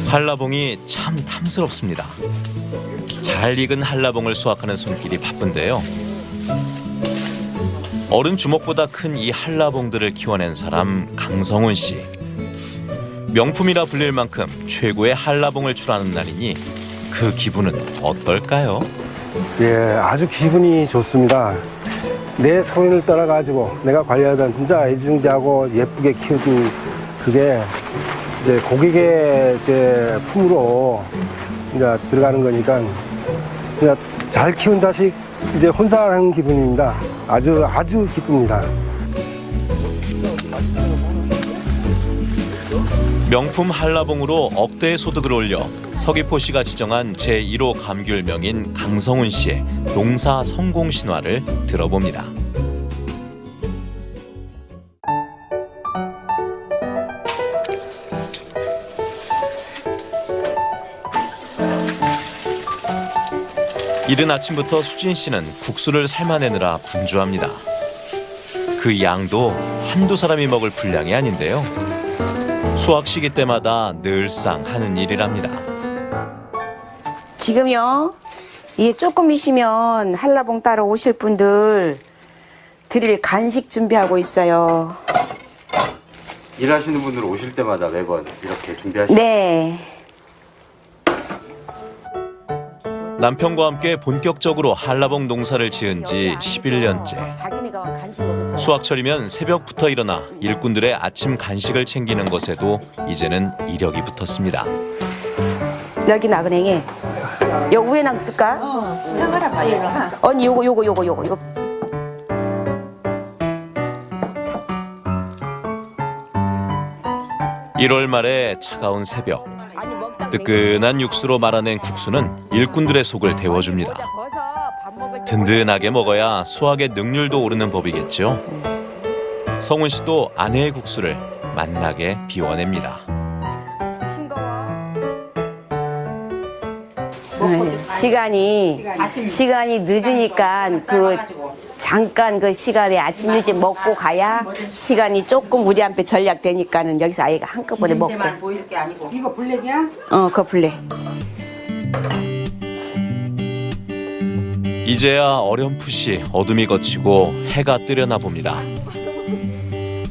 한라봉이 참 탐스럽습니다. 잘 익은 한라봉을 수확하는 손길이 바쁜데요. 어른 주먹보다 큰 이 한라봉들을 키워낸 사람 강성훈 씨. 명품이라 불릴 만큼 최고의 한라봉을 출하는 날이니 그 기분은 어떨까요? 예, 아주 기분이 좋습니다. 내 소원을 따라가지고 내가 관리하던 진짜 애지중지하고 예쁘게 키우던 그게 이제 고객의 이제 품으로 이제 들어가는 거니까 그냥 잘 키운 자식 이제 혼사하는 기분입니다. 아주 기쁩니다. 명품 한라봉으로 억대의 소득을 올려 서귀포시가 지정한 제1호 감귤명인 강성훈 씨의 농사 성공 신화를 들어봅니다. 이른 아침부터 수진 씨는 국수를 삶아내느라 분주합니다. 그 양도 한두 사람이 먹을 분량이 아닌데요. 수확 시기 때마다 늘상 하는 일이랍니다. 지금요, 이게 조금 있으면 한라봉 따러 오실 분들 드릴 간식 준비하고 있어요. 일하시는 분들 오실 때마다 매번 이렇게 준비하시죠? 네. 남편과 함께 본격적으로 한라봉 농사를 지은 지 11년째. 자기네가 간식 먹을 거야. 수확철이면 새벽부터 일어나 일꾼들의 아침 간식을 챙기는 것에도 이제는 이력이 붙었습니다. 여기 나그네에 여 위에 놔둘까? 언니 요거 1월 말의 차가운 새벽. 뜨끈한 육수로 말아낸 국수는 일꾼들의 속을 데워줍니다. 든든하게 먹어야 수확의 능률도 오르는 법이겠죠. 성훈 씨도 아내의 국수를 맛나게 비워냅니다. 시간이 늦으니까 그 잠깐 그 시간에 아침 일찍 먹고 가야 시간이 조금 우리한테 전략되니까는 여기서 아이가 한꺼번에 먹고. 이거 블랙이야? 그거 블랙. 이제야 어렴풋이 어둠이 걷히고 해가 뜨려나 봅니다.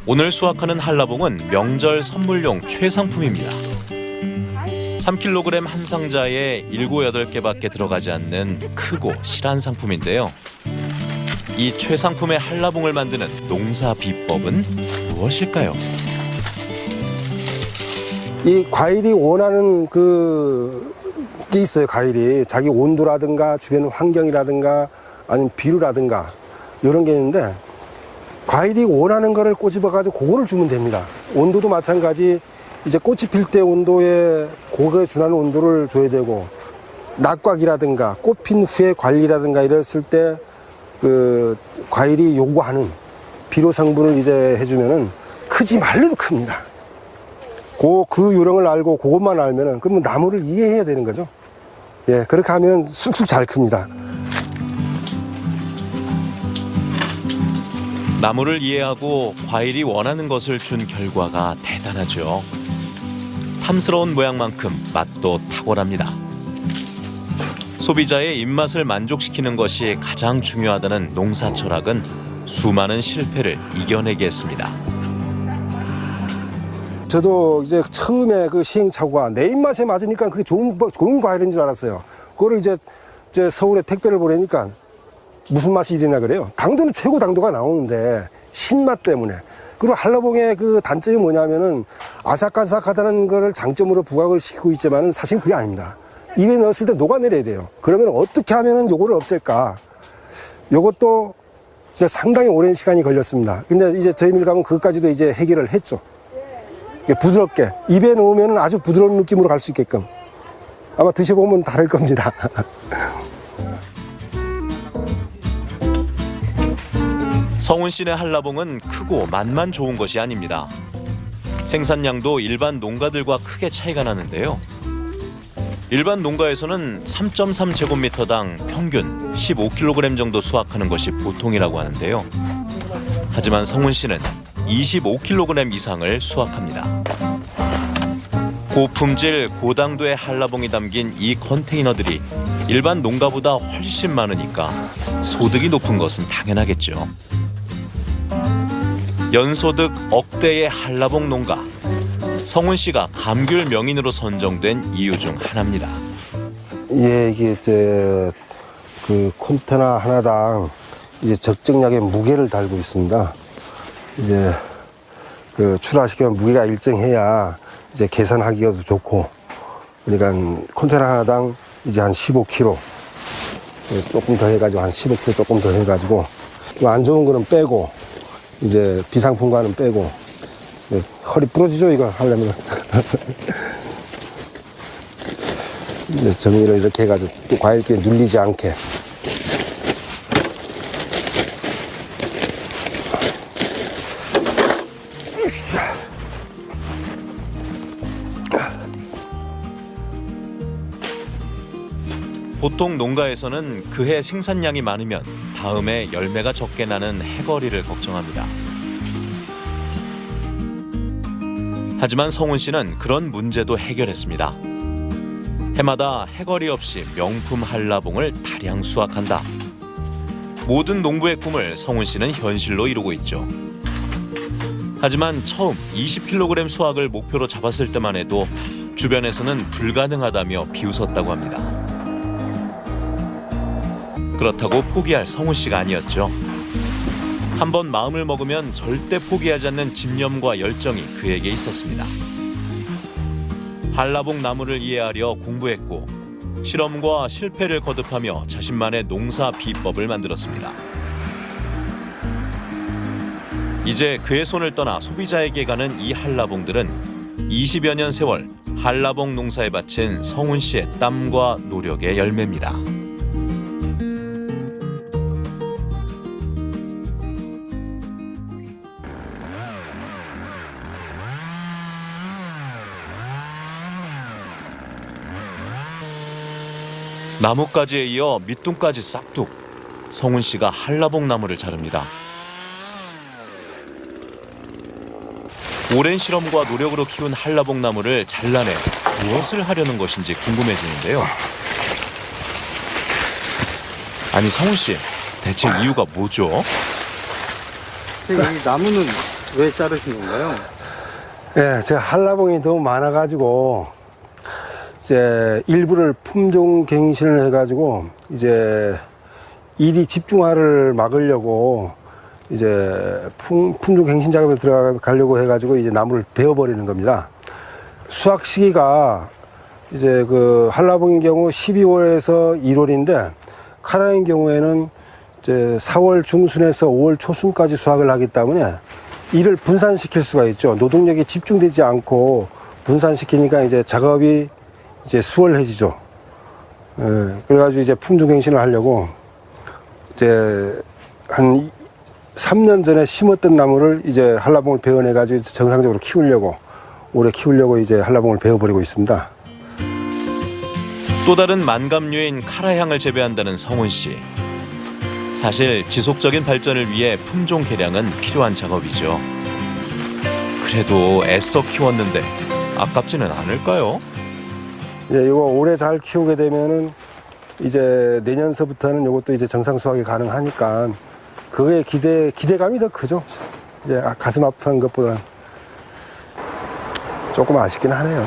오늘 수확하는 한라봉은 명절 선물용 최상품입니다. 3kg 한 상자에 7, 8개밖에 들어가지 않는 크고 실한 상품인데요. 이 최상품의 한라봉을 만드는 농사 비법은 무엇일까요? 이 과일이 원하는 게 있어요. 과일이 자기 온도라든가 주변 환경이라든가 아니면 비료라든가 이런 게 있는데 과일이 원하는 거를 꼬집어가지고 그거를 주면 됩니다. 온도도 마찬가지. 이제 꽃이 필 때 온도에 그거에 준하는 온도를 줘야 되고 낙과기라든가 꽃 핀 후에 관리라든가 이랬을 때 그 과일이 요구하는 비료 성분을 이제 해주면은 크지 말래도 큽니다. 그 요령을 알고 그것만 알면은 그러면 나무를 이해해야 되는 거죠. 예, 그렇게 하면 쑥쑥 잘 큽니다. 나무를 이해하고 과일이 원하는 것을 준 결과가 대단하죠. 탐스러운 모양만큼 맛도 탁월합니다. 소비자의 입맛을 만족시키는 것이 가장 중요하다는 농사 철학은 수많은 실패를 이겨내게 했습니다. 저도 이제 처음에 그 시행착오가 내 입맛에 맞으니까 그게 좋은 과일인 줄 알았어요. 그거를 이제 서울에 택배를 보내니까 무슨 맛이 이리나 그래요. 당도는 최고 당도가 나오는데 신맛 때문에. 그리고 한라봉의 그 단점이 뭐냐면은 아삭아삭하다는 거를 장점으로 부각을 시키고 있지만은 사실 그게 아닙니다. 입에 넣었을 때 녹아내려야 돼요. 그러면 어떻게 하면은 요거를 없앨까? 요것도 이제 상당히 오랜 시간이 걸렸습니다. 근데 이제 저희 밀감은 그것까지도 이제 해결을 했죠. 부드럽게 입에 넣으면은 아주 부드러운 느낌으로 갈 수 있게끔. 아마 드셔보면 다를 겁니다. 성훈 씨네 한라봉은 크고 맛만 좋은 것이 아닙니다. 생산량도 일반 농가들과 크게 차이가 나는데요. 일반 농가에서는 3.3제곱미터당 평균 15kg 정도 수확하는 것이 보통이라고 하는데요. 하지만 성훈 씨는 25kg 이상을 수확합니다. 고품질 고당도의 한라봉이 담긴 이 컨테이너들이 일반 농가보다 훨씬 많으니까 소득이 높은 것은 당연하겠죠. 연소득 억대의 한라봉 농가. 성훈 씨가 감귤 명인으로 선정된 이유 중 하나입니다. 예, 이게 이제 그 컨테이너 하나당 이제 적정량의 무게를 달고 있습니다. 이제 그 출하시키면 무게가 일정해야 이제 계산하기가 좋고, 그러니까 컨테이너 하나당 이제 한 15kg 조금 더 해가지고 한 15kg 조금 더 해가지고 안 좋은 거는 빼고 이제 비상품과는 빼고. 네, 허리 부러지죠 이거 하려면. 이제 정리를 이렇게 해가지고 또 과일기에 눌리지 않게. 보통 농가에서는 그해 생산량이 많으면 다음에 열매가 적게 나는 해거리를 걱정합니다. 하지만 성훈 씨는 그런 문제도 해결했습니다. 해마다 해거리 없이 명품 한라봉을 다량 수확한다. 모든 농부의 꿈을 성훈 씨는 현실로 이루고 있죠. 하지만 처음 20kg 수확을 목표로 잡았을 때만 해도 주변에서는 불가능하다며 비웃었다고 합니다. 그렇다고 포기할 성훈 씨가 아니었죠. 한번 마음을 먹으면 절대 포기하지 않는 집념과 열정이 그에게 있었습니다. 한라봉 나무를 이해하려 공부했고 실험과 실패를 거듭하며 자신만의 농사 비법을 만들었습니다. 이제 그의 손을 떠나 소비자에게 가는 이 한라봉들은 20여 년 세월 한라봉 농사에 바친 성훈 씨의 땀과 노력의 열매입니다. 나뭇가지에 이어 밑둥까지 싹둑. 성훈 씨가 한라봉 나무를 자릅니다. 오랜 실험과 노력으로 키운 한라봉 나무를 잘라내 무엇을 하려는 것인지 궁금해지는데요. 아니 성훈 씨, 대체 이유가 뭐죠? 이 나무는 왜 자르신 건가요? 예, 제가 한라봉이 너무 많아가지고 이제 일부를 품종 갱신을 해가지고 이제 일이 집중화를 막으려고 이제 품종 갱신 작업에 들어가려고 해가지고 이제 나무를 베어버리는 겁니다. 수확 시기가 이제 그 한라봉인 경우 12월에서 1월인데 카라인 경우에는 이제 4월 중순에서 5월 초순까지 수확을 하기 때문에 일을 분산시킬 수가 있죠. 노동력이 집중되지 않고 분산시키니까 이제 작업이 이제 수월해지죠. 예, 그래가지고 이제 품종갱신을 하려고 이제 한 3년 전에 심었던 나무를 이제 한라봉을 베어내가지고 정상적으로 키우려고 오래 키우려고 이제 한라봉을 베어버리고 있습니다. 또 다른 만감류인 카라향을 재배한다는 성훈 씨. 사실 지속적인 발전을 위해 품종 개량은 필요한 작업이죠. 그래도 애써 키웠는데 아깝지는 않을까요? 예, 이거 오래 잘 키우게 되면은 이제 내년서부터는 이것도 이제 정상 수확이 가능하니까 그게 기대감이 더 크죠. 이제 가슴 아픈 것보다는 조금 아쉽긴 하네요.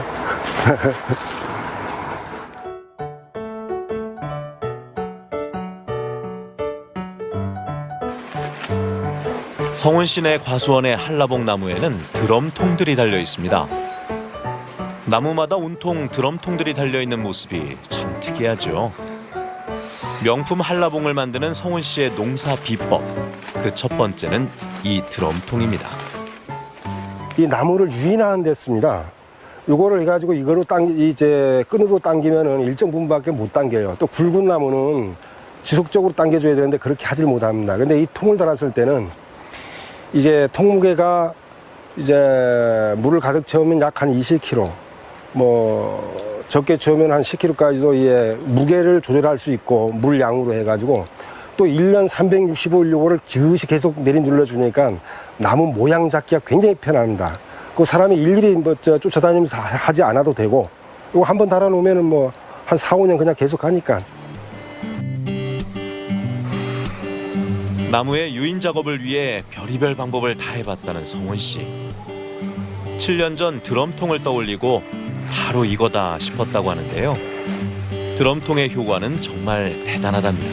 성훈 씨네 과수원의 한라봉 나무에는 드럼통들이 달려 있습니다. 나무마다 온통 드럼통들이 달려있는 모습이 참 특이하죠. 명품 한라봉을 만드는 성훈 씨의 농사 비법. 그 첫 번째는 이 드럼통입니다. 이 나무를 유인하는 데 씁니다. 요거를 해가지고 이거로 이제 끈으로 당기면은 일정 부분밖에 못 당겨요. 또 굵은 나무는 지속적으로 당겨줘야 되는데 그렇게 하질 못합니다. 근데 이 통을 달았을 때는 이제 통 무게가 이제 물을 가득 채우면 약 한 20kg. 뭐 적게 채우면 한 10kg까지도 예, 무게를 조절할 수 있고 물량으로 해가지고 또 1년 365일 요거를 지그시 계속 내리눌러 주니까 나무 모양 잡기가 굉장히 편합니다. 그 사람이 일일이 쫓아다니면서 하지 않아도 되고, 이거 한번 달아놓으면은 뭐 한 4, 5년 그냥 계속 가니까. 나무의 유인 작업을 위해 별의별 방법을 다 해봤다는 성훈 씨. 7년 전 드럼통을 떠올리고 바로 이거다 싶었다고 하는데요. 드럼통의 효과는 정말 대단하답니다.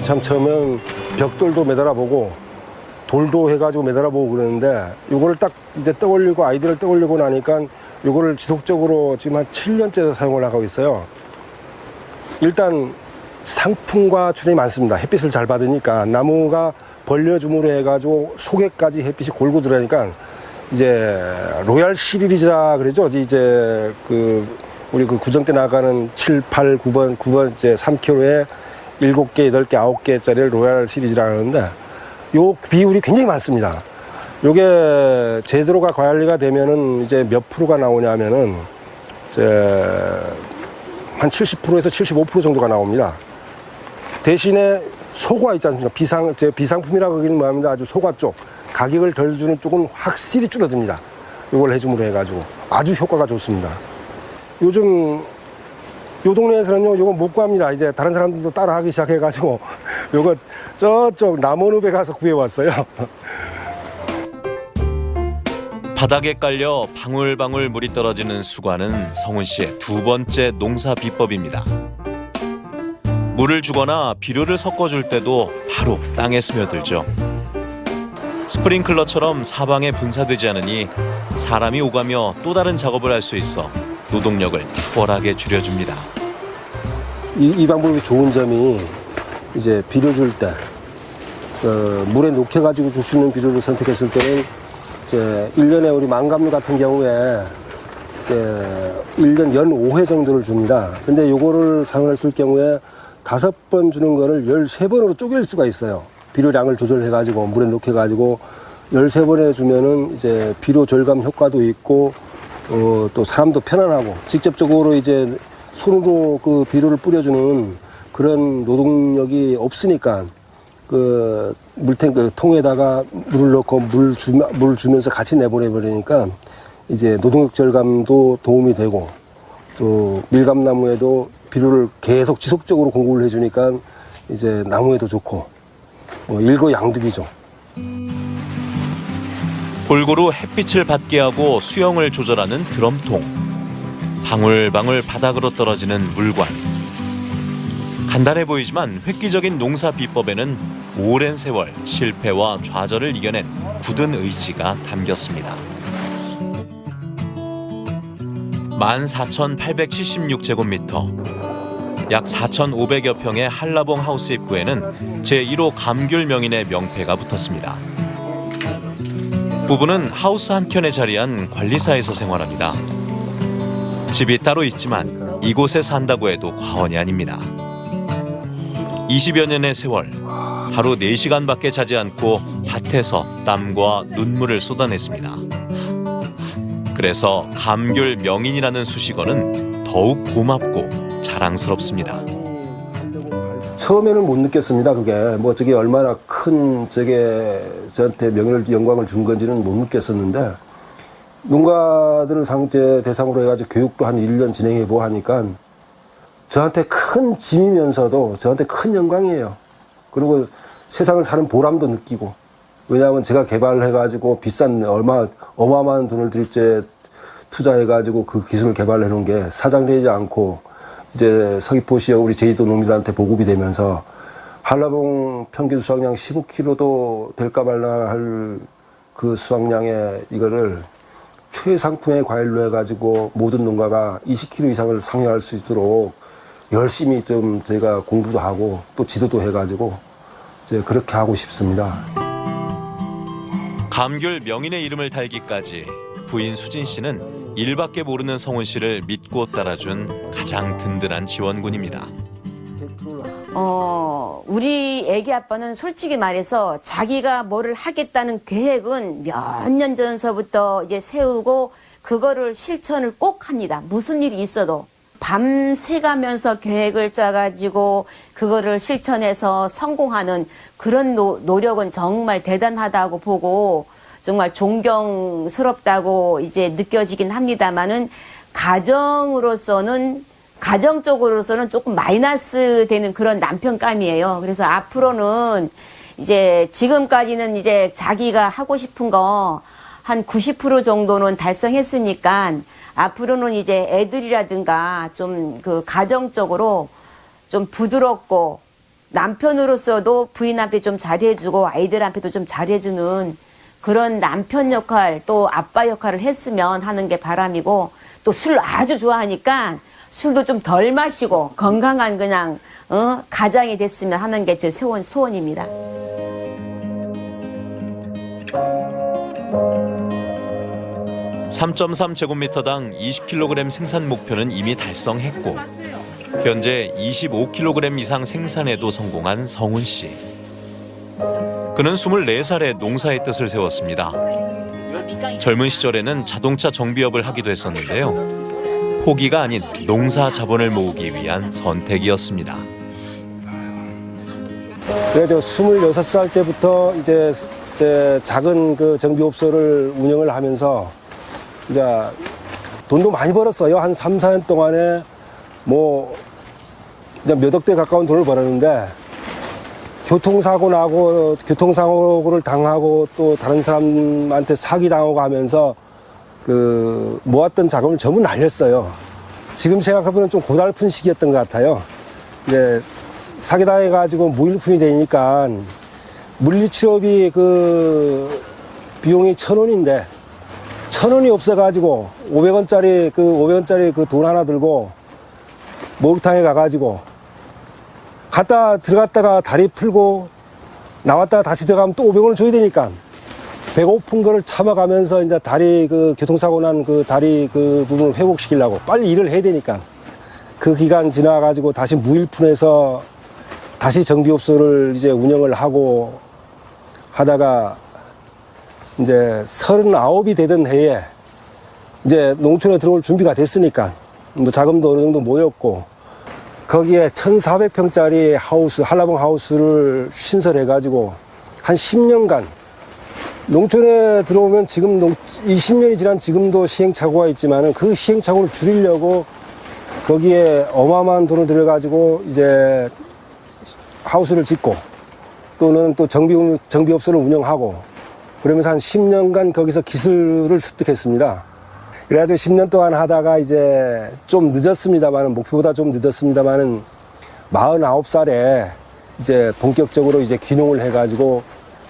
참 처음엔 벽돌도 매달아보고 돌도 해가지고 매달아보고 그러는데, 요거를 딱 이제 떠올리고 아이디어를 떠올리고 나니까 요거를 지속적으로 지금 한 7년째 사용을 하고 있어요. 일단 상품과 출연이 많습니다. 햇빛을 잘 받으니까 나무가 벌려줌으로 해가지고 속에까지 햇빛이 골고 들어가니까 이제 로얄 시리즈라 그러죠. 이제 우리 구정 때 나가는 7, 8, 9번 이제 3kg에 7개, 8개, 9개짜리를 로얄 시리즈라 하는데, 요 비율이 굉장히 많습니다. 요게 제대로가 관리가 되면은 이제 몇 프로가 나오냐면은 이제 한 70%에서 75% 정도가 나옵니다. 대신에 소과 있지 않습니까? 비상품이라고 하기는 뭐합니다. 아주 소과 쪽, 가격을 덜 주는 쪽은 확실히 줄어듭니다. 이걸 해줌으로 해가지고 아주 효과가 좋습니다. 요즘 요 동네에서는요, 요거 못 구합니다. 이제 다른 사람들도 따라 하기 시작해가지고 요거 저쪽 남원읍에 가서 구해왔어요. 바닥에 깔려 방울방울 물이 떨어지는 수관은 성훈 씨의 두 번째 농사 비법입니다. 물을 주거나 비료를 섞어줄 때도 바로 땅에 스며들죠. 스프링클러처럼 사방에 분사되지 않으니 사람이 오가며 또 다른 작업을 할 수 있어 노동력을 탁월하게 줄여줍니다. 이 방법이 좋은 점이 이제 비료 줄 때 물에 녹여가지고 줄 수 있는 비료를 선택했을 때는 이제 1년에 우리 망감류 같은 경우에 이제 1년 연 5회 정도를 줍니다. 근데 요거를 사용했을 경우에 5번 주는 거를 13번으로 쪼갤 수가 있어요. 비료량을 조절해가지고 물에 녹여가지고 13번에 주면은 이제 비료 절감 효과도 있고 또 사람도 편안하고 직접적으로 이제 손으로 그 비료를 뿌려주는 그런 노동력이 없으니까 그 통에다가 물을 넣고 물 주면서 같이 내보내버리니까 이제 노동력 절감도 도움이 되고 또 밀감나무에도 비료를 계속 지속적으로 공급을 해주니까 이제 나무에도 좋고 일거양득이죠. 골고루 햇빛을 받게 하고 수영을 조절하는 드럼통. 방울방울 바닥으로 떨어지는 물관. 간단해 보이지만 획기적인 농사 비법에는 오랜 세월 실패와 좌절을 이겨낸 굳은 의지가 담겼습니다. 14,876제곱미터, 약 4,500여 평의 한라봉 하우스 입구에는 제1호 감귤 명인의 명패가 붙었습니다. 부부는 하우스 한켠에 자리한 관리사에서 생활합니다. 집이 따로 있지만 이곳에 산다고 해도 과언이 아닙니다. 20여 년의 세월, 하루 4시간밖에 자지 않고 밭에서 땀과 눈물을 쏟아냈습니다. 그래서 감귤 명인이라는 수식어는 더욱 고맙고 자랑스럽습니다. 처음에는 못 느꼈습니다. 그게 저게 얼마나 큰 저한테 영광을 준 건지는 못 느꼈었는데, 농가들을 대상으로 해가지고 교육도 한 1년 진행해보고 하니까 저한테 큰 짐이면서도 저한테 큰 영광이에요. 그리고 세상을 사는 보람도 느끼고, 왜냐하면 제가 개발해가지고 비싼 어마어마한 돈을 들일제 투자해가지고 그 기술을 개발해 놓은 게 사장되지 않고 이제 서귀포시와 우리 제주도 농민들한테 보급이 되면서 한라봉 평균 수확량 15kg도 될까 말라 할 그 수확량의 이거를 최상품의 과일로 해가지고 모든 농가가 20kg 이상을 상회할 수 있도록 열심히 좀 제가 공부도 하고 또 지도도 해가지고 이제 그렇게 하고 싶습니다. 감귤 명인의 이름을 달기까지 부인 수진 씨는 일밖에 모르는 성훈 씨를 믿고 따라준 가장 든든한 지원군입니다. 우리 애기 아빠는 솔직히 말해서 자기가 뭐를 하겠다는 계획은 몇 년 전서부터 이제 세우고 그거를 실천을 꼭 합니다. 무슨 일이 있어도. 밤새가면서 계획을 짜가지고 그거를 실천해서 성공하는 그런 노력은 정말 대단하다고 보고 정말 존경스럽다고 이제 느껴지긴 합니다만은 가정적으로서는 조금 마이너스 되는 그런 남편감이에요. 그래서 앞으로는 이제 지금까지는 이제 자기가 하고 싶은 거 한 90% 정도는 달성했으니까 앞으로는 이제 애들이라든가 좀 그 가정적으로 좀 부드럽고 남편으로서도 부인한테 좀 잘해주고 아이들한테도 좀 잘해주는 그런 남편 역할 또 아빠 역할을 했으면 하는 게 바람이고 또 술 아주 좋아하니까 술도 좀 덜 마시고 건강한 그냥 가장이 됐으면 하는 게 제 소원입니다. (3.3제곱미터당) 20kg 생산 목표는 이미 달성했고 현재 25kg 이상 생산에도 성공한 성훈 씨. 그는 24살에 농사의 뜻을 세웠습니다. 젊은 시절에는 자동차 정비업을 하기도 했었는데요. 포기가 아닌 농사 자본을 모으기 위한 선택이었습니다. 그래서 26살 때부터 이제 작은 그 정비업소를 운영을 하면서 이제 돈도 많이 벌었어요. 한 3, 4년 동안에 뭐 이제 몇 억대 가까운 돈을 벌었는데 교통사고를 당하고 또 다른 사람한테 사기당하고 하면서 그 모았던 자금을 전부 날렸어요. 지금 생각해보면 좀 고달픈 시기였던 것 같아요. 이제 사기당해가지고 무일푼이 되니까 물리치료비 그 비용이 1,000원인데 1,000원이 없어가지고 500원짜리 그 돈 하나 들고 목욕탕에 가가지고 들어갔다가 다리 풀고 나왔다가 다시 들어가면 또 500원을 줘야 되니까 배고픈 거를 참아가면서 이제 다리 그 교통사고 난 그 다리 그 부분을 회복시키려고 빨리 일을 해야 되니까 그 기간 지나가지고 다시 무일푼에서 다시 정비업소를 이제 운영을 하고 하다가 이제 39이 되던 해에 이제 농촌에 들어올 준비가 됐으니까 뭐 자금도 어느 정도 모였고 거기에 1,400평짜리 하우스, 한라봉 하우스를 신설해가지고 한 10년간 농촌에 들어오면 지금 20년이 지난 지금도 시행착오가 있지만은 그 시행착오를 줄이려고 거기에 어마어마한 돈을 들여가지고 이제 하우스를 짓고 또는 또 정비업소를 운영하고 그러면서 한 10년간 거기서 기술을 습득했습니다. 그래가지고 10년 동안 하다가 이제 좀 늦었습니다만은, 목표보다 좀 늦었습니다만은 49살에 이제 본격적으로 이제 귀농을 해가지고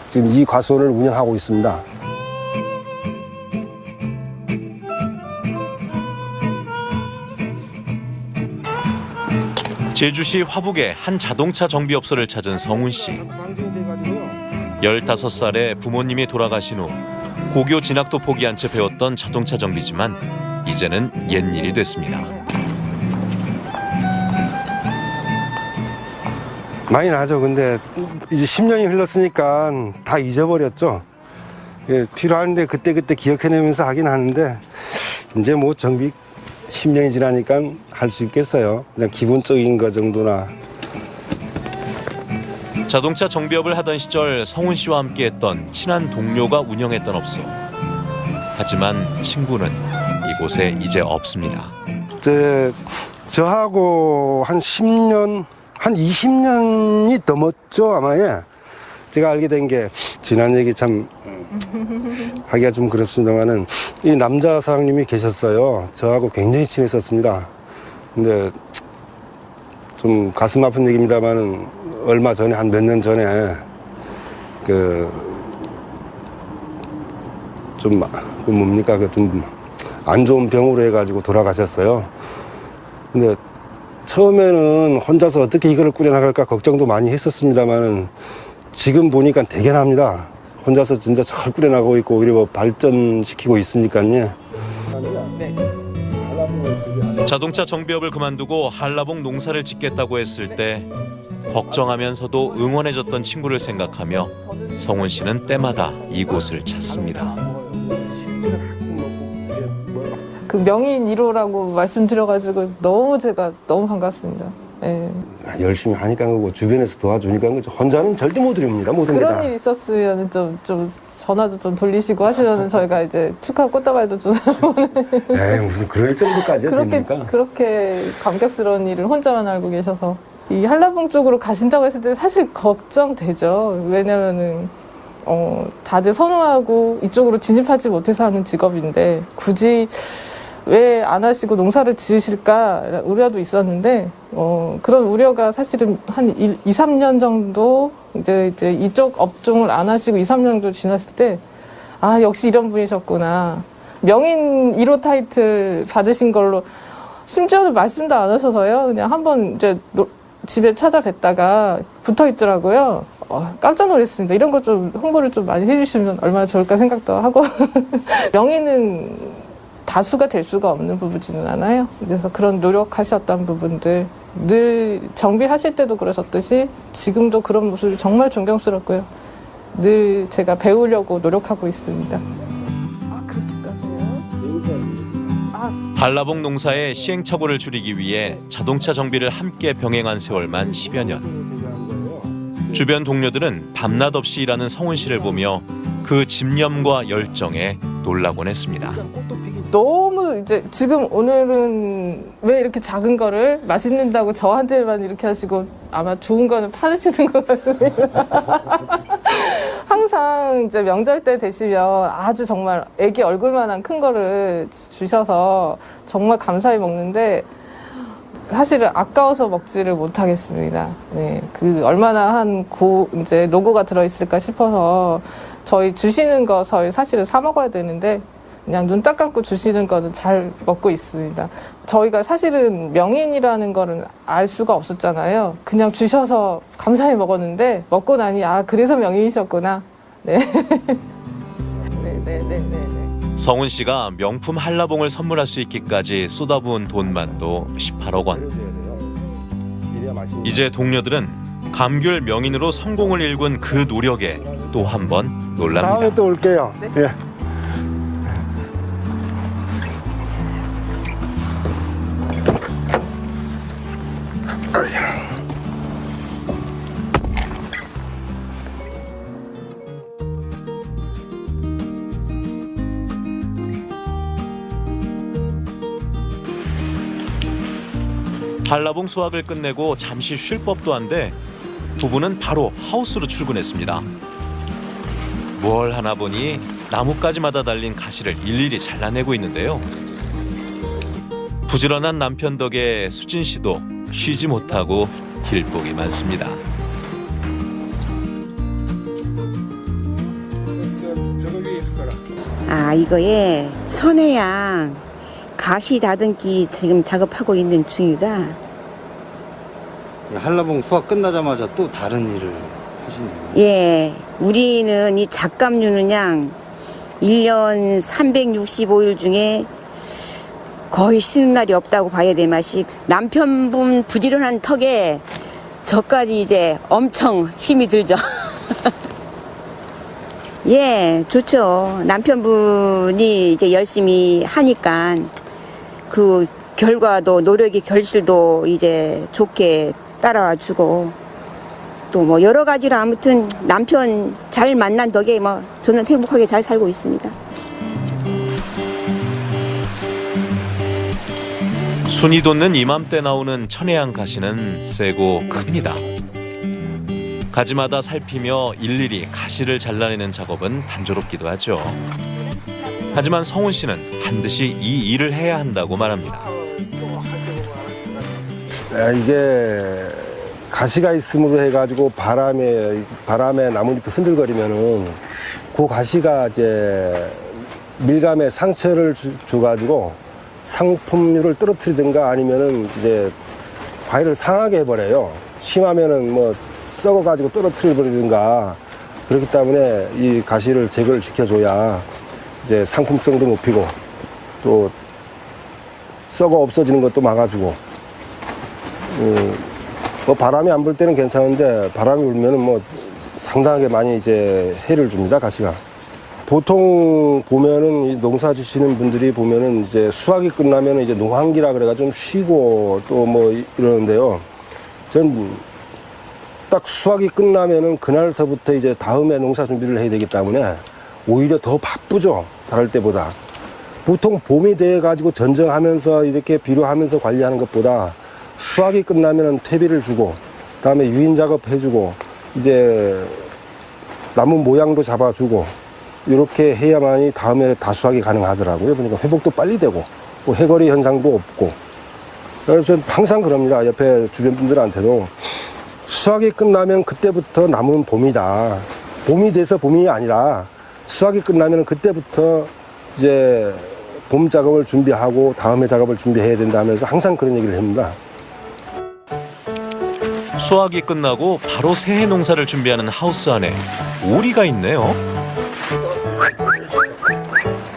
지금 이 과수원을 운영하고 있습니다. 제주시 화북에 한 자동차 정비업소를 찾은 성훈 씨. 15살에 부모님이 돌아가신 후 고교 진학도 포기한 채 배웠던 자동차 정비지만 이제는 옛일이 됐습니다. 많이 나죠. 근데 이제 10년이 흘렀으니까 다 잊어버렸죠. 예, 필요한데 그때 기억해내면서 하긴 하는데 이제 뭐 정비 10년이 지나니까 할 수 있겠어요. 그냥 기본적인 거 정도나. 자동차 정비업을 하던 시절 성훈 씨와 함께했던 친한 동료가 운영했던 업소. 하지만 친구는 이곳에 이제 없습니다. 저하고 한 10년, 한 20년이 넘었죠, 아마. 예. 제가 알게 된 게 지난 얘기 참 하기가 좀 그렇습니다만은 이 남자 사장님이 계셨어요. 저하고 굉장히 친했었습니다. 근데 좀 가슴 아픈 얘기입니다만은 얼마 전에 한 몇 년 전에 좀 안 좋은 병으로 해가지고 돌아가셨어요. 근데 처음에는 혼자서 어떻게 이거를 꾸려나갈까 걱정도 많이 했었습니다만은 지금 보니까 대견합니다. 혼자서 진짜 잘 꾸려나가고 있고 오히려 뭐 발전시키고 있으니까요. 자동차 정비업을 그만두고 한라봉 농사를 짓겠다고 했을 때 걱정하면서도 응원해줬던 친구를 생각하며 성훈 씨는 때마다 이곳을 찾습니다. 그 명인 1호라고 말씀드려가지고 제가 너무 반갑습니다. 예. 열심히 하니까 그거 주변에서 도와주니까 그죠. 혼자는 절대 못 이룹니다. 모든 게 그런 다. 일 있었으면 좀 전화도 좀 돌리시고 하시면 저희가 이제 축하 꽃다발도 좀 에이, 무슨 그럴 정도까지 해야 됩니까? 그렇게 감격스러운 일을 혼자만 알고 계셔서 이 한라봉 쪽으로 가신다고 했을 때 사실 걱정되죠. 왜냐면은 다들 선호하고 이쪽으로 진입하지 못해서 하는 직업인데 굳이 왜 안 하시고 농사를 지으실까 우려도 있었는데 그런 우려가 사실은 한 2, 3년 정도 이제 이쪽 업종을 안 하시고 2, 3년 정도 지났을 때 아 역시 이런 분이셨구나. 명인 1호 타이틀 받으신 걸로 심지어는 말씀도 안 하셔서요. 그냥 한번 이제 집에 찾아뵀다가 붙어 있더라고요. 깜짝 놀랐습니다. 이런 거 좀 홍보를 좀 많이 해주시면 얼마나 좋을까 생각도 하고 명인은 다수가 될 수가 없는 부분이지는 않아요. 그래서 그런 노력하셨던 부분들 늘 정비하실 때도 그러셨듯이 지금도 그런 모습이 정말 존경스럽고요. 늘 제가 배우려고 노력하고 있습니다. 한라봉 농사의 시행착오를 줄이기 위해 자동차 정비를 함께 병행한 세월만 10여 년. 주변 동료들은 밤낮 없이 일하는 성훈 씨를 보며 그 집념과 열정에 놀라곤 했습니다. 너무 이제 지금 오늘은 왜 이렇게 작은 거를 맛있는다고 저한테만 이렇게 하시고 아마 좋은 거는 파시는 것 같아요. 항상 이제 명절 때 되시면 아주 정말 애기 얼굴만한 큰 거를 주셔서 정말 감사히 먹는데 사실은 아까워서 먹지를 못하겠습니다. 네, 그 얼마나 이제 로고가 들어있을까 싶어서 저희 주시는 거 사실은 사 먹어야 되는데 그냥 눈 딱 감고 주시는 거는 잘 먹고 있습니다. 저희가 사실은 명인이라는 거는 알 수가 없었잖아요. 그냥 주셔서 감사히 먹었는데 먹고 나니 그래서 명인이셨구나. 네. 네. 성훈 씨가 명품 한라봉을 선물할 수 있기까지 쏟아부은 돈만도 18억 원. 이제 동료들은 감귤 명인으로 성공을 일군 그 노력에 또 한 번 놀랍니다. 다음에 또 올게요. 네. 예. 한라봉 수확을 끝내고 잠시 쉴 법도 한데 부부는 바로 하우스로 출근했습니다. 뭘 하나 보니 나뭇가지마다 달린 가시를 일일이 잘라내고 있는데요. 부지런한 남편 덕에 수진 씨도 쉬지 못하고 일복이 많습니다. 저거 위에 있을 거라. 이거에 선해양 가시 다듬기 지금 작업하고 있는 중이다. 한라봉 수확 끝나자마자 또 다른 일을 하시네요. 예, 우리는 이 작감류는 양 1년 365일 중에 거의 쉬는 날이 없다고 봐야 될 맛이 남편분 부지런한 턱에 저까지 이제 엄청 힘이 들죠. 예, 좋죠. 남편분이 이제 열심히 하니까 그 결과도 노력의 결실도 이제 좋게 따라와 주고 또 뭐 여러 가지로 아무튼 남편 잘 만난 덕에 뭐 저는 행복하게 잘 살고 있습니다. 순이 돋는 이맘때 나오는 천혜향 가시는 세고 큽니다. 가지마다 살피며 일일이 가시를 잘라내는 작업은 단조롭기도 하죠. 하지만 성훈 씨는 반드시 이 일을 해야 한다고 말합니다. 이게 가시가 있음으로 해가지고 바람에 나뭇잎이 흔들거리면은 그 가시가 이제 밀감에 상처를 줘가지고 상품률을 떨어뜨리든가 아니면은 이제 과일을 상하게 해버려요. 심하면은 뭐 썩어가지고 떨어뜨려버리든가 그렇기 때문에 이 가시를 제거를 시켜줘야 이제 상품성도 높이고 또 썩어 없어지는 것도 막아주고 뭐 바람이 안 불 때는 괜찮은데 바람이 불면은 뭐 상당하게 많이 이제 해를 줍니다 가시가. 보통 보면은 이 농사 지시는 분들이 보면은 이제 수확이 끝나면은 이제 농한기라 그래가 좀 쉬고 또 뭐 이러는데요. 전 딱 수확이 끝나면은 그날서부터 이제 다음에 농사 준비를 해야 되기 때문에 오히려 더 바쁘죠. 다를 때보다. 보통 봄이 돼 가지고 전정하면서 이렇게 비료하면서 관리하는 것보다 수확이 끝나면은 퇴비를 주고 그다음에 유인 작업 해주고 이제 나무 모양도 잡아주고 이렇게 해야만이 다음에 다수확이 가능하더라고요. 그러니까 회복도 빨리 되고 또 해거리 현상도 없고. 그래서 저는 항상 그럽니다. 옆에 주변 분들한테도 수확이 끝나면 그때부터 나무는 봄이다. 봄이 돼서 봄이 아니라 수확이 끝나면 그때부터 이제 봄 작업을 준비하고 다음에 작업을 준비해야 된다 하면서 항상 그런 얘기를 합니다. 수확이 끝나고 바로 새해 농사를 준비하는 하우스 안에 오리가 있네요.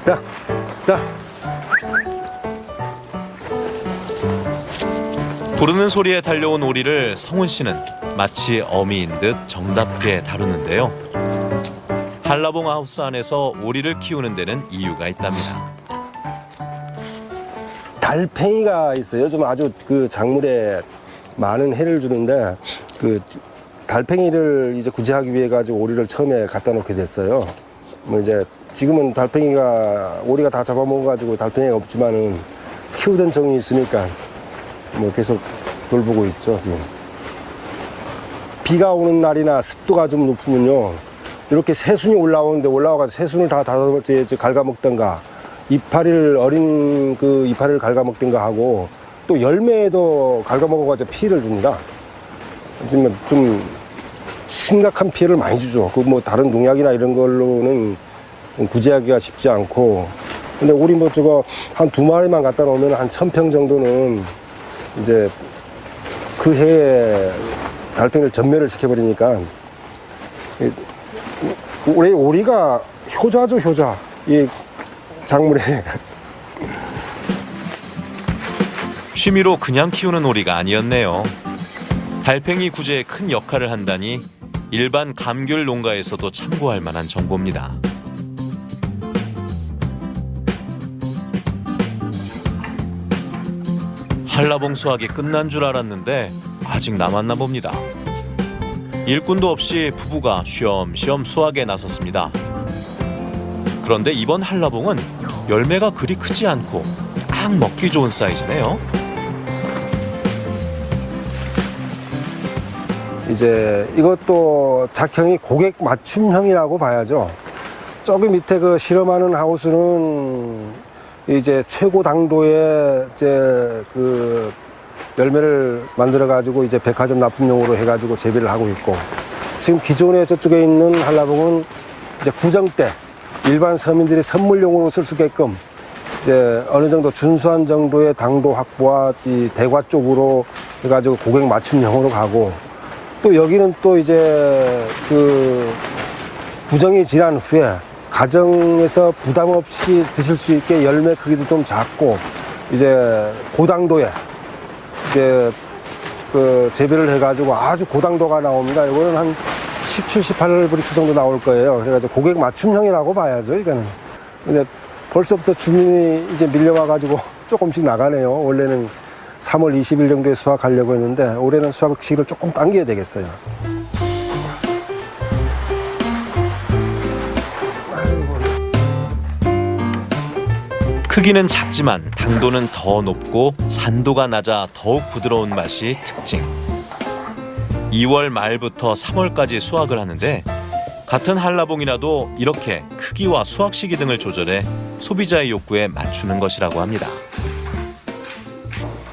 야, 야. 부르는 소리에 달려온 오리를 성훈 씨는 마치 어미인 듯 정답게 다루는데요. 한라봉 하우스 안에서 오리를 키우는 데는 이유가 있답니다. 달팽이가 있어요. 좀 아주 그 작물에 많은 해를 주는데 그 달팽이를 이제 구제하기 위해 가지고 오리를 처음에 갖다 놓게 됐어요. 뭐 이제 지금은 달팽이가 오리가 다 잡아먹어 가지고 달팽이가 없지만은 키우던 정이 있으니까 뭐 계속 돌보고 있죠. 지금. 비가 오는 날이나 습도가 좀 높으면요 이렇게 새순이 올라오는데 올라와가지고 새순을 다 갉아먹던가 이파리를 어린 그 이파리를 갉아먹던가 하고 또 열매에도 갉아먹어가지고 피해를 줍니다. 지금 좀 심각한 피해를 많이 주죠. 그 뭐 다른 농약이나 이런 걸로는 좀 구제하기가 쉽지 않고 근데 우리 뭐 저거 한 2마리만 갖다 놓으면 한 1000평 정도는 이제 그 해에 달팽이를 전멸을 시켜버리니까 오리가 효자죠, 효자. 이 작물에. 취미로 그냥 키우는 오리가 아니었네요. 달팽이 구제에 큰 역할을 한다니 일반 감귤 농가에서도 참고할 만한 정보입니다. 한라봉 수확이 끝난 줄 알았는데 아직 남았나 봅니다. 일꾼도 없이 부부가 쉬엄쉬엄 수확에 나섰습니다. 그런데 이번 한라봉은 열매가 그리 크지 않고 딱 먹기 좋은 사이즈네요. 이제 이것도 작형이 고객 맞춤형이라고 봐야죠. 저기 밑에 그 실험하는 하우스는 이제 최고 당도의 이제 그 열매를 만들어 가지고 이제 백화점 납품용으로 해가지고 재배를 하고 있고 지금 기존에 저쪽에 있는 한라봉은 이제 구정 때 일반 서민들이 선물용으로 쓸 수 있게끔 이제 어느 정도 준수한 정도의 당도 확보와 이 대과 쪽으로 해가지고 고객 맞춤형으로 가고 또 여기는 또 이제 그 구정이 지난 후에 가정에서 부담 없이 드실 수 있게 열매 크기도 좀 작고 이제 고당도에 이제 그 재배를 해가지고 아주 고당도가 나옵니다. 이거는 한 17, 18브릭스 정도 나올 거예요. 그래가지고 고객 맞춤형이라고 봐야죠, 이거는. 근데 벌써부터 주민이 이제 밀려와가지고 조금씩 나가네요. 원래는 3월 20일 정도에 수확하려고 했는데 올해는 수확 시기를 조금 당겨야 되겠어요. 크기는 작지만 당도는 더 높고 산도가 낮아 더욱 부드러운 맛이 특징. 2월 말부터 3월까지 수확을 하는데 같은 한라봉이라도 이렇게 크기와 수확 시기 등을 조절해 소비자의 욕구에 맞추는 것이라고 합니다.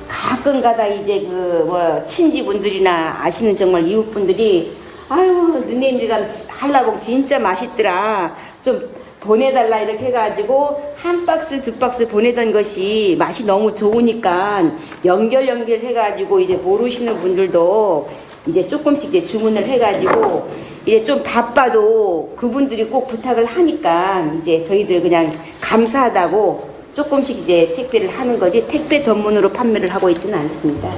가끔가다 이제 그 뭐 친지분들이나 아시는 정말 이웃분들이 아유 너네들가 한라봉 진짜 맛있더라 좀 보내달라 이렇게 해가지고 한 박스 두 박스 보내던 것이 맛이 너무 좋으니까 연결 해가지고 이제 모르시는 분들도 이제 조금씩 이제 주문을 해가지고 이제 좀 바빠도 그분들이 꼭 부탁을 하니까 이제 저희들 그냥 감사하다고 조금씩 이제 택배를 하는 거지 택배 전문으로 판매를 하고 있지는 않습니다.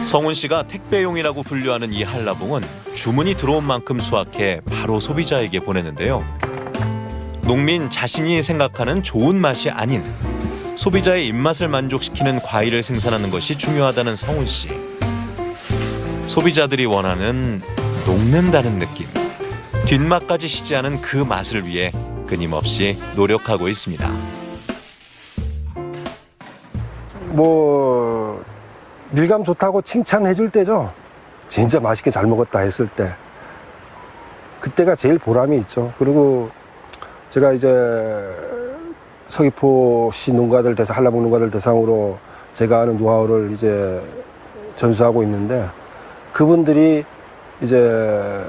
성훈 씨가 택배용이라고 분류하는 이 한라봉은 주문이 들어온 만큼 수확해 바로 소비자에게 보내는데요. 농민 자신이 생각하는 좋은 맛이 아닌 소비자의 입맛을 만족시키는 과일을 생산하는 것이 중요하다는 성훈 씨. 소비자들이 원하는 녹는다는 느낌, 뒷맛까지 시지 않은 그 맛을 위해 끊임없이 노력하고 있습니다. 뭐 밀감 좋다고 칭찬해 줄 때죠. 진짜 맛있게 잘 먹었다 했을 때 그때가 제일 보람이 있죠. 그리고 제가 이제 서귀포시 농가들 대상, 한라봉 농가들 대상으로 제가 아는 노하우를 이제 전수하고 있는데 그분들이 이제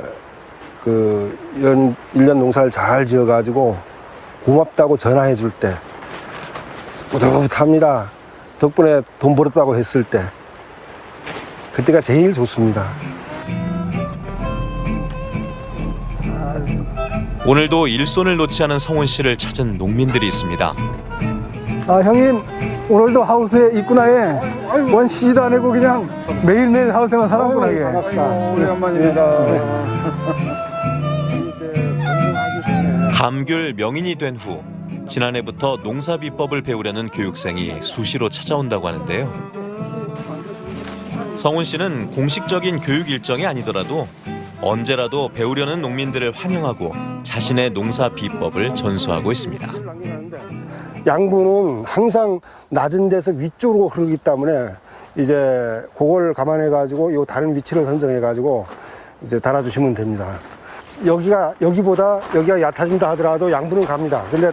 그 1년 농사를 잘 지어가지고 고맙다고 전화해 줄 때 뿌듯합니다. 덕분에 돈 벌었다고 했을 때 그때가 제일 좋습니다. 오늘도 일손을 놓지 않은 성훈 씨를 찾은 농민들이 있습니다. 아, 형님 오늘도 하우스에 있구나에 원 쉬지도 않고 그냥 매일매일 하우스에만 살았구나. 이게. 감귤 명인이 된 후 지난해부터 농사 비법을 배우려는 교육생이 수시로 찾아온다고 하는데요. 성훈 씨는 공식적인 교육 일정이 아니더라도 언제라도 배우려는 농민들을 환영하고 자신의 농사 비법을 전수하고 있습니다. 양분은 항상 낮은 데서 위쪽으로 흐르기 때문에 이제 그걸 감안해 가지고 요 다른 위치를 선정해 가지고 이제 달아주시면 됩니다. 여기보다 여기가 얕아진다 하더라도 양분은 갑니다. 근데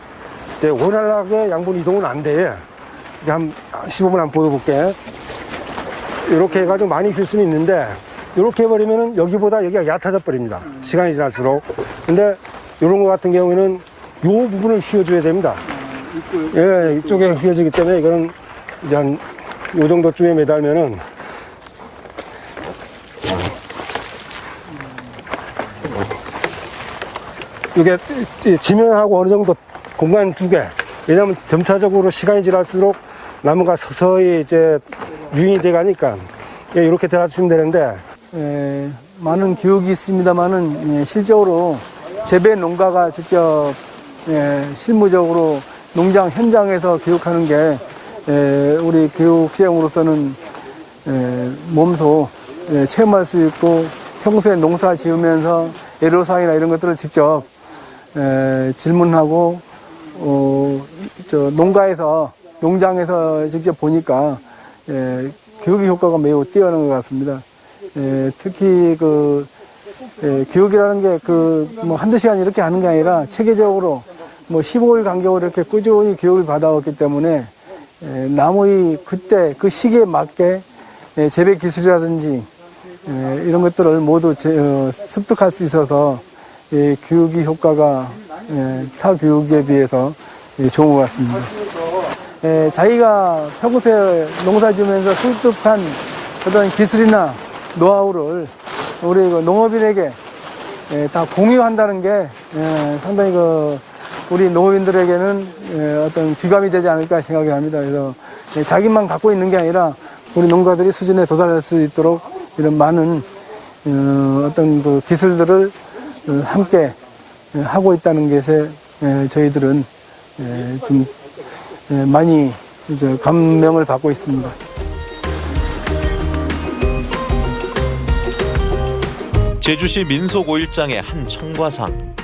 이제 원활하게 양분 이동은 안 돼. 한 15분 한번 보여볼게. 이렇게 해가지고 많이 휠 수는 있는데 이렇게 해버리면은 여기보다 여기가 얕아져 버립니다. 시간이 지날수록. 근데 이런 거 같은 경우에는 요 부분을 휘어줘야 됩니다. 예, 이쪽에 휘어지기 때문에 이거는 이제 한 요 정도쯤에 매달면은 이게 지면하고 어느 정도 공간 두 개. 왜냐하면 점차적으로 시간이 지날수록 나무가 서서히 이제 유인이 돼 가니까 이렇게 달아주시면 되는데 많은 교육이 있습니다만은 실적으로 재배 농가가 직접 실무적으로 농장 현장에서 교육하는 게 우리 교육생으로서는 몸소 체험할 수 있고 평소에 농사 지으면서 애로사항이나 이런 것들을 직접 질문하고 농가에서 농장에서 직접 보니까 교육의 효과가 매우 뛰어난 것 같습니다. 특히 교육이라는 게 뭐 한두 시간 이렇게 하는 게 아니라 체계적으로 뭐 15일 간격으로 이렇게 꾸준히 교육을 받아왔기 때문에 나무의 그때 그 시기에 맞게 재배 기술이라든지 이런 것들을 모두 습득할 수 있어서 교육의 효과가 타 교육에 비해서 좋은 것 같습니다. 자기가 평소에 농사 지으면서 습득한 어떤 기술이나 노하우를 우리 농업인에게 다 공유한다는 게 상당히 우리 농업인들에게는 어떤 귀감이 되지 않을까 생각을 합니다. 그래서 자기만 갖고 있는 게 아니라 우리 농가들이 수준에 도달할 수 있도록 이런 많은 어떤 그 기술들을 함께 하고 있다는 것에 저희들은 좀 많이 이제 감명을 받고 있습니다. 제주시 민속 5일장의 한 청과상.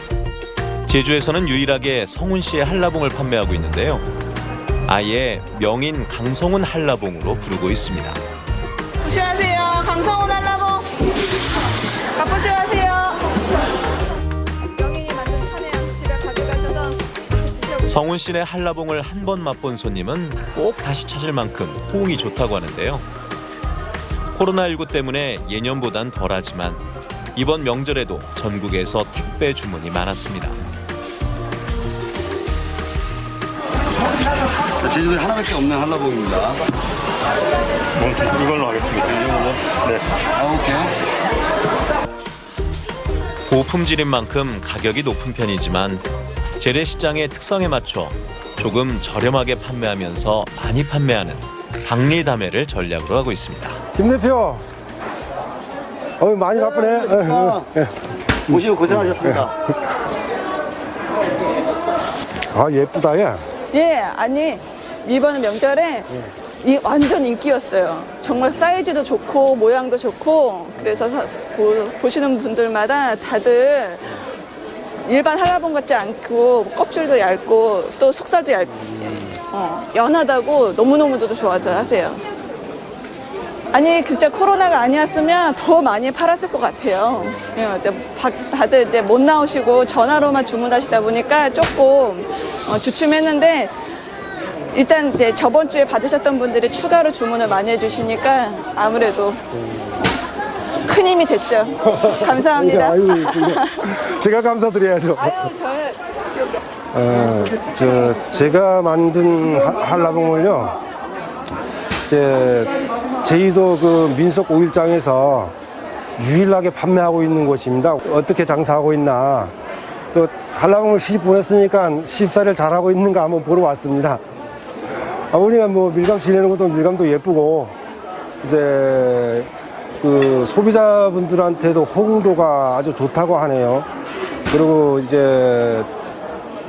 제주에서는 유일하게 성훈 씨의 한라봉을 판매하고 있는데요. 아예 명인 강성훈 한라봉으로 부르고 있습니다. 부시하세요. 강성훈 한라봉. 부시하세요. 명인이 만든 천혜향 집에 가져가셔서 드셔보세요. 성훈 씨네 한라봉을 한 번 맛본 손님은 꼭 다시 찾을 만큼 호응이 좋다고 하는데요. 코로나19 때문에 예년보단 덜하지만 이번 명절에도 전국에서 택배 주문이 많았습니다. 제주도에 하나밖에 없는 한라봉입니다. 이걸로 하겠습니다. 이걸로. 네. 오케이. 고품질인 만큼 가격이 높은 편이지만 재래시장의 특성에 맞춰 조금 저렴하게 판매하면서 많이 판매하는 박리다매를 전략으로 하고 있습니다. 김 대표, 많이 바쁘네. 오시고 고생하셨습니다. 아, 예쁘다, 야. 예, 아니 이번 명절에 이 완전 인기였어요. 정말 사이즈도 좋고 모양도 좋고 그래서 보시는 분들마다 다들 일반 한라봉 같지 않고 껍질도 얇고 또 속살도 연하다고 너무너무도 좋아서 하세요. 아니 진짜 코로나가 아니었으면 더 많이 팔았을 것 같아요. 다들 이제 못 나오시고 전화로만 주문하시다 보니까 조금 주춤했는데 일단 이제 저번 주에 받으셨던 분들이 추가로 주문을 많이 해주시니까 아무래도 큰 힘이 됐죠. 감사합니다. 아유, 제가 감사드려야죠. 제가 만든 한라봉을요. 제주도 그 민속 오일장에서 유일하게 판매하고 있는 곳입니다. 어떻게 장사하고 있나. 또 한라봉을 시집 보냈으니까 시집살이를 잘하고 있는가 한번 보러 왔습니다. 아버님가 뭐 밀감 지내는 것도 밀감도 예쁘고 이제 그 소비자분들한테도 호응도가 아주 좋다고 하네요. 그리고 이제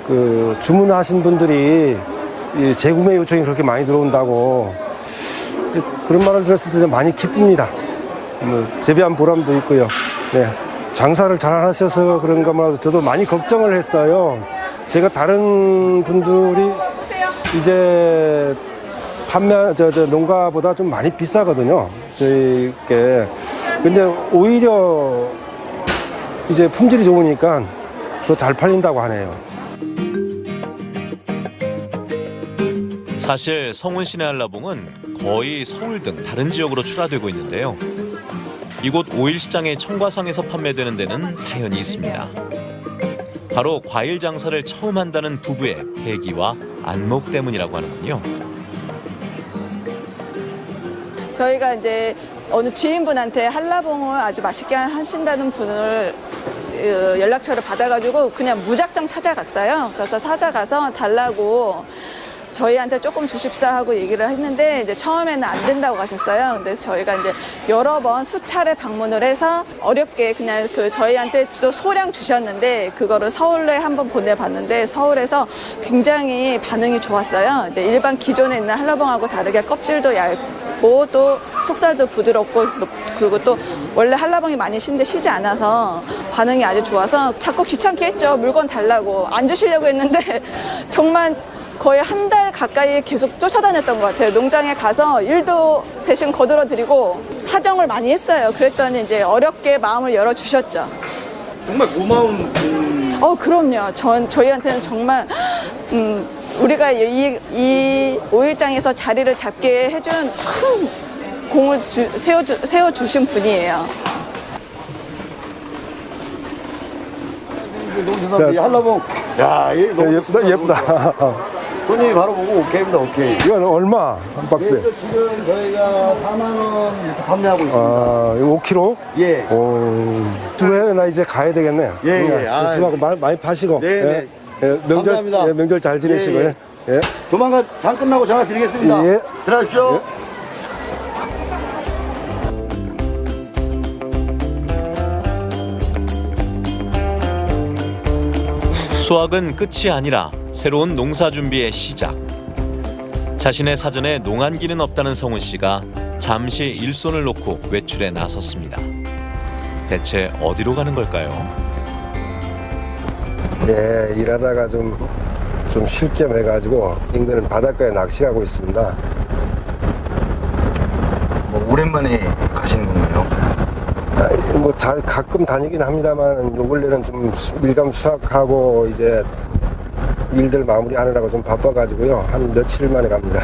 그 주문하신 분들이 이 재구매 요청이 그렇게 많이 들어온다고 그런 말을 들었을 때 많이 기쁩니다. 재배한 보람도 있고요. 네. 장사를 잘 하셔서 그런가 몰라도 저도 많이 걱정을 했어요. 제가 다른 분들이 이제 농가보다 좀 많이 비싸거든요. 저희께. 근데 오히려 이제 품질이 좋으니까 더 잘 팔린다고 하네요. 사실 성운시내 한라봉은 거의 서울 등 다른 지역으로 출하되고 있는데요. 이곳 오일시장의 청과상에서 판매되는 데는 사연이 있습니다. 바로 과일 장사를 처음 한다는 부부의 패기와 안목 때문이라고 하는군요. 저희가 이제 어느 지인분한테 한라봉을 아주 맛있게 하신다는 분을 연락처를 받아가지고 그냥 무작정 찾아갔어요. 그래서 찾아가서 달라고 저희한테 조금 주십사 하고 얘기를 했는데 이제 처음에는 안 된다고 하셨어요. 근데 저희가 이제 여러 번 수차례 방문을 해서 어렵게 그냥 그 저희한테 또 소량 주셨는데 그거를 서울에 한번 보내봤는데 서울에서 굉장히 반응이 좋았어요. 이제 일반 기존에 있는 한라봉하고 다르게 껍질도 얇고 또 속살도 부드럽고 그리고 또 원래 한라봉이 많이 신데 시지 않아서 반응이 아주 좋아서 자꾸 귀찮게 했죠. 물건 달라고 안 주시려고 했는데 정말 거의 한 달 가까이 계속 쫓아다녔던 것 같아요. 농장에 가서 일도 대신 거들어드리고 사정을 많이 했어요. 그랬더니 이제 어렵게 마음을 열어주셨죠. 정말 고마운 그럼요. 저희한테는 정말 우리가 이 오일장에서 자리를 잡게 해준 큰 공을 세워주신 분이에요. 농사사업이 한라봉. 야, 이 너무 예쁘다, 예쁘다. 손님이 바로 보고 오케이입니다, 오케이. 이건 얼마? 한 박스에? 지금 저희가 4만 원 이렇게 판매하고 있습니다. 아, 이거 5kg? 예. 주에 나 이제 가야 되겠네. 예. 수고하고 많이 파시고. 네. 명절, 감사합니다. 명절 잘 지내시고요. 예. 예. 조만간 장 끝나고 전화 드리겠습니다. 예. 들어가십시오. 수확은 끝이 아니라 새로운 농사 준비의 시작. 자신의 사전에 농한기는 없다는 성운 씨가 잠시 일손을 놓고 외출에 나섰습니다. 대체 어디로 가는 걸까요? 예, 일하다가 좀 쉴 겸 해가지고 인근은 바닷가에 낚시하고 있습니다. 오랜만에 가시는 건가요? 가끔 다니긴 합니다만 요 근래는 좀 밀감 수확하고 이제 일들 마무리하느라고 좀 바빠가지고요. 한 며칠 만에 갑니다.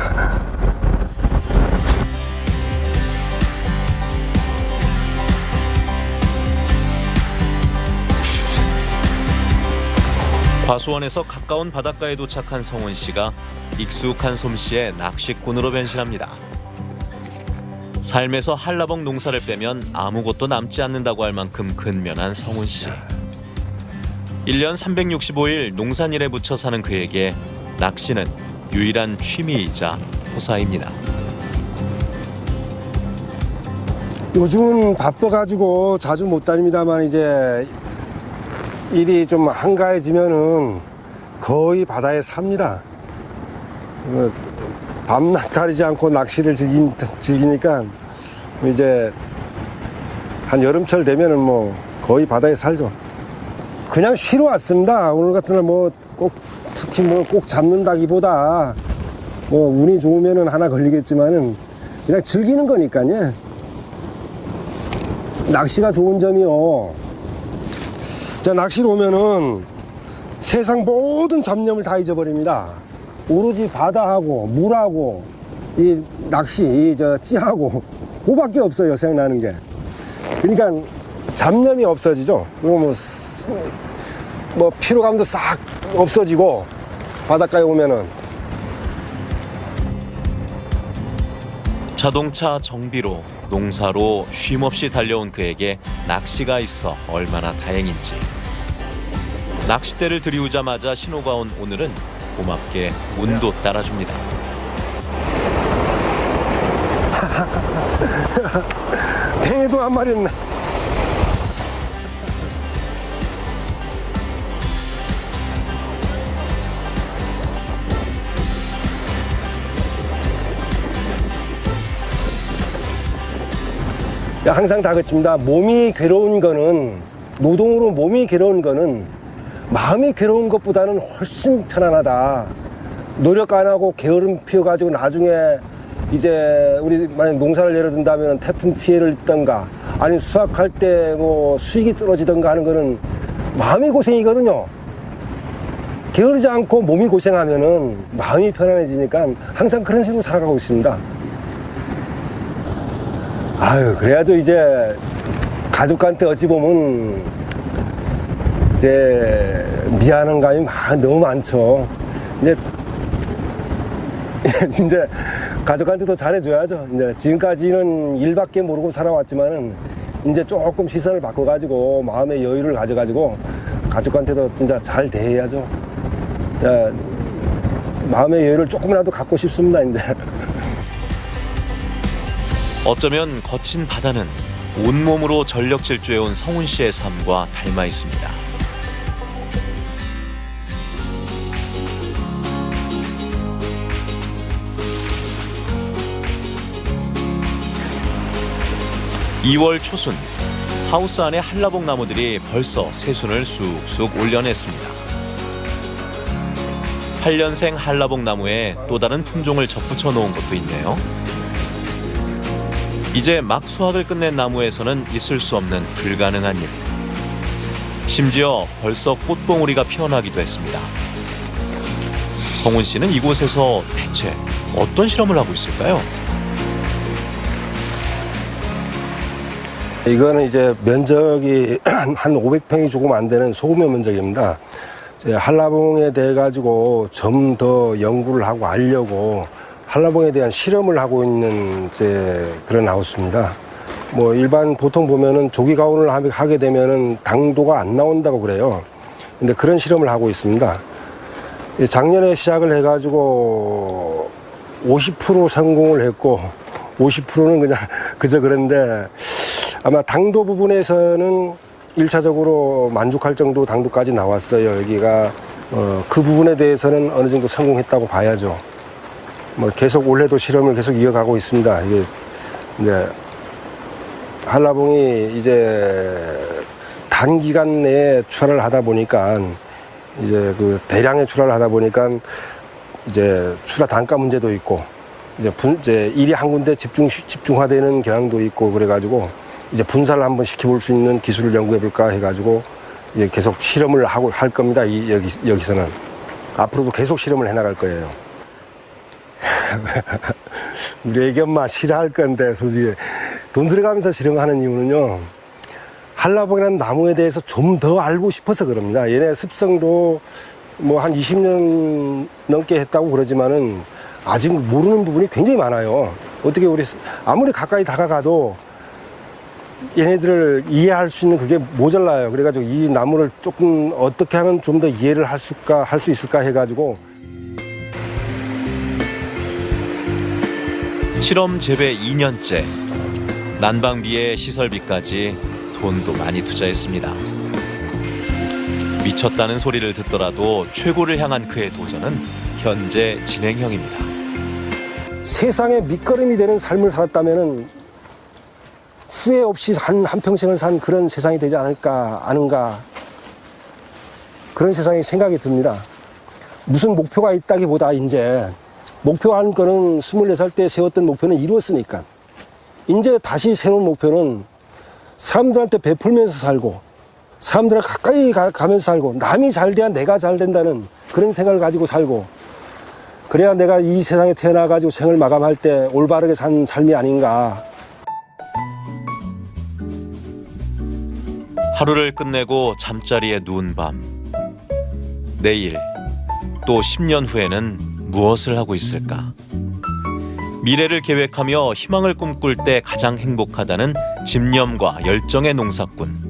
과수원에서 가까운 바닷가에 도착한 성운 씨가 익숙한 솜씨의 낚시꾼으로 변신합니다. 삶에서 한라봉 농사를 빼면 아무것도 남지 않는다고 할 만큼 근면한 성운 씨. 1년 365일 농산일에 묻혀 사는 그에게 낚시는 유일한 취미이자 호사입니다. 요즘은 바빠가지고 자주 못 다닙니다만 이제 일이 좀 한가해지면은 거의 바다에 삽니다. 밤낮 가리지 않고 낚시를 즐기니까 이제 한 여름철 되면은 뭐 거의 바다에 살죠. 그냥 쉬러 왔습니다. 오늘 같은 날 뭐 꼭 특히 뭐 꼭 잡는다기보다 뭐 운이 좋으면은 하나 걸리겠지만은 그냥 즐기는 거니까요. 낚시가 좋은 점이요. 자, 낚시로 오면은 세상 모든 잡념을 다 잊어버립니다. 오로지 바다하고 물하고 이 낚시, 찌하고 그밖에 없어요, 생각나는 게. 그러니까 잡념이 없어지죠. 그리고 뭐 피로감도 싹 없어지고 바닷가에 오면은. 자동차 정비로 농사로 쉼없이 달려온 그에게 낚시가 있어 얼마나 다행인지. 낚싯대를 들이우자마자 신호가 온 오늘은 고맙게 운도 따라줍니다. 뱅에도 한 마리 있네. 항상 다 그렇습니다. 몸이 괴로운 거는, 노동으로 몸이 괴로운 거는 마음이 괴로운 것보다는 훨씬 편안하다. 노력 안 하고 게으름 피워가지고 나중에 이제 우리 만약 농사를 예를 든다면 태풍 피해를 입던가 아니면 수확할 때 뭐 수익이 떨어지던가 하는 거는 마음이 고생이거든요. 게으르지 않고 몸이 고생하면은 마음이 편안해지니까 항상 그런 식으로 살아가고 있습니다. 아유, 그래야죠. 이제 가족한테 어찌 보면 이제 미안한 감이 너무 많죠. 이제 가족한테도 잘해줘야죠. 이제 지금까지는 일밖에 모르고 살아왔지만은 이제 조금 시선을 바꿔가지고 마음의 여유를 가져가지고 가족한테도 진짜 잘 대해야죠. 마음의 여유를 조금이라도 갖고 싶습니다, 이제. 어쩌면 거친 바다는 온몸으로 전력 질주해온 성훈 씨의 삶과 닮아 있습니다. (2월) 초순, 하우스 안의 한라봉 나무들이 벌써 새순을 쑥쑥 올려냈습니다. 8년생 한라봉 나무에 또 다른 품종을 접붙여 놓은 것도 있네요. 이제 막 수확을 끝낸 나무에서는 있을 수 없는 불가능한 일. 심지어 벌써 꽃봉오리가 피어나기도 했습니다. 성훈 씨는 이곳에서 대체 어떤 실험을 하고 있을까요? 이거는 이제 면적이 한 500평이 조금 안 되는 소규모 면적입니다. 한라봉에 대해 가지고 좀 더 연구를 하고 알려고 한라봉에 대한 실험을 하고 있는 그런 하우스입니다. 뭐 일반 보통 보면은 조기 가온을 하게 되면은 당도가 안 나온다고 그래요. 근데 그런 실험을 하고 있습니다. 작년에 시작을 해가지고 50% 성공을 했고 50%는 그냥 그저 그런데 아마 당도 부분에서는 1차적으로 만족할 정도 당도까지 나왔어요. 여기가 그 부분에 대해서는 어느 정도 성공했다고 봐야죠. 뭐 계속 올해도 실험을 계속 이어가고 있습니다. 이게 이제 한라봉이 이제 단기간 내에 출하를 하다 보니까 이제 그 대량의 출하를 하다 보니까 이제 출하 단가 문제도 있고 이제 일이 한 군데 집중화되는 경향도 있고 그래가지고 이제 분산을 한번 시켜볼 수 있는 기술을 연구해볼까 해가지고 이제 계속 실험을 할 겁니다. 여기서는 앞으로도 계속 실험을 해나갈 거예요. 우리 애기 엄마 싫어할 건데 솔직히 돈 들어가면서 실험하는 이유는요. 한라봉이라는 나무에 대해서 좀 더 알고 싶어서 그럽니다. 얘네 습성도 뭐 한 20년 넘게 했다고 그러지만은 아직 모르는 부분이 굉장히 많아요. 어떻게 우리 아무리 가까이 다가가도 얘네들을 이해할 수 있는 그게 모자라요. 그래가지고 이 나무를 조금 어떻게 하면 좀 더 이해를 할 수 있을까 해가지고 실험 재배 2년째. 난방비에 시설비까지 돈도 많이 투자했습니다. 미쳤다는 소리를 듣더라도 최고를 향한 그의 도전은 현재 진행형입니다. 세상에 밑거름이 되는 삶을 살았다면은 후회 없이 한평생을 산 그런 세상이 되지 않을까, 아는가, 그런 세상이 생각이 듭니다. 무슨 목표가 있다기보다 이제 목표한 거는 24살 때 세웠던 목표는 이루었으니까 이제 다시 새로운 목표는 사람들한테 베풀면서 살고 사람들과 가까이 가면서 살고 남이 잘 돼야 내가 잘 된다는 그런 생각을 가지고 살고 그래야 내가 이 세상에 태어나가지고 생을 마감할 때 올바르게 산 삶이 아닌가. 하루를 끝내고 잠자리에 누운 밤. 내일 또 10년 후에는 무엇을 하고 있을까? 미래를 계획하며 희망을 꿈꿀 때 가장 행복하다는 집념과 열정의 농사꾼.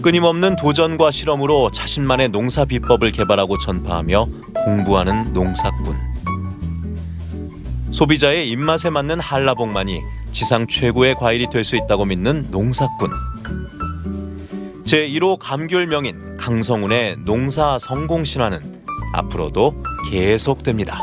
끊임없는 도전과 실험으로 자신만의 농사 비법을 개발하고 전파하며 공부하는 농사꾼. 소비자의 입맛에 맞는 한라봉만이 지상 최고의 과일이 될 수 있다고 믿는 농사꾼. 제1호 감귤 명인 강성훈의 농사 성공 신화는 앞으로도 계속됩니다.